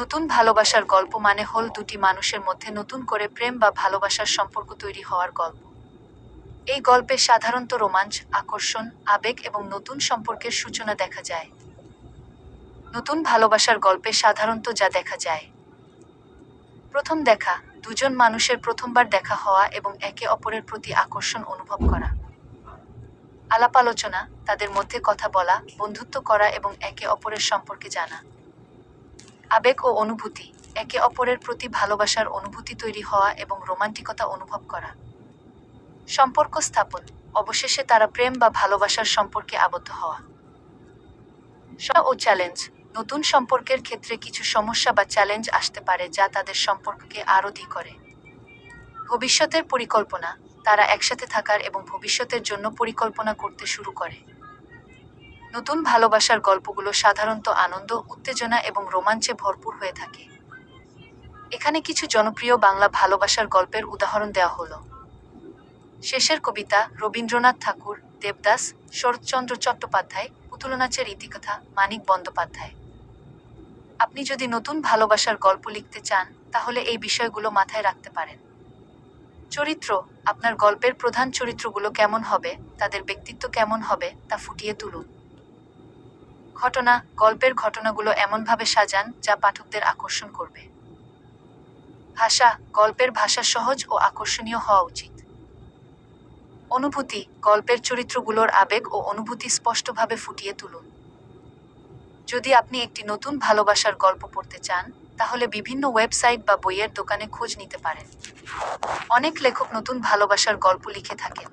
নতুন ভালোবাসার গল্প মানে হল দুটি মানুষের মধ্যে নতুন করে প্রেম বা ভালোবাসার সম্পর্ক তৈরি হওয়ার গল্প। এই গল্পে সাধারণত রোমাঞ্চ, আকর্ষণ, আবেগ এবং নতুন সম্পর্কের সূচনা দেখা যায়। নতুন ভালোবাসার গল্পে সাধারণত যা দেখা যায়: প্রথম দেখা, দুজন মানুষের প্রথমবার দেখা হওয়া এবং একে অপরের প্রতি আকর্ষণ অনুভব করা। আলাপ আলোচনা, তাদের মধ্যে কথা বলা, বন্ধুত্ব করা এবং একে অপরের সম্পর্কে জানা। আবেগ ও অনুভূতি, একে অপরের প্রতি ভালোবাসার অনুভূতি তৈরি হওয়া এবং রোমান্টিকতা অনুভব করা। সম্পর্ক স্থাপন, অবশেষে তারা প্রেম বা ভালোবাসার সম্পর্কে আবদ্ধ হওয়া। সমস্যা ও চ্যালেঞ্জ, নতুন সম্পর্কের ক্ষেত্রে কিছু সমস্যা বা চ্যালেঞ্জ আসতে পারে যা তাদের সম্পর্ককে আরও দৃঢ় করে। ভবিষ্যতের পরিকল্পনা, তারা একসাথে থাকার এবং ভবিষ্যতের জন্য পরিকল্পনা করতে শুরু করে। নতুন ভালোবাসার গল্পগুলো সাধারণত আনন্দ, উত্তেজনা এবং রোমাঞ্চে ভরপুর হয়ে থাকে। এখানে কিছু জনপ্রিয় বাংলা ভালোবাসার গল্পের উদাহরণ দেওয়া হলো: শেষের কবিতা, রবীন্দ্রনাথ ঠাকুর, দেবদাস, শরৎচন্দ্র চট্টোপাধ্যায়, পুতুল নাচের ইতিকথা, মানিক বন্দ্যোপাধ্যায়। আপনি যদি নতুন ভালোবাসার গল্প লিখতে চান, তাহলে এই বিষয়গুলো মাথায় রাখতে পারেন। চরিত্র, আপনার গল্পের প্রধান চরিত্রগুলো কেমন হবে, তাদের ব্যক্তিত্ব কেমন হবে, তা ফুটিয়ে তুলুন। ঘটনা, গল্পের ঘটনাগুলো এমনভাবে সাজান যা পাঠকদের আকর্ষণ করবে। ভাষা, গল্পের ভাষা সহজ ও আকর্ষণীয় হওয়া উচিত। অনুভূতি, গল্পের চরিত্রগুলোর আবেগ ও অনুভূতি স্পষ্টভাবে ফুটিয়ে তুলুন। যদি আপনি একটি নতুন ভালোবাসার গল্প পড়তে চান, তাহলে বিভিন্ন ওয়েবসাইট বা বইয়ের দোকানে খোঁজ নিতে পারেন। অনেক লেখক নতুন ভালোবাসার গল্প লিখে থাকেন।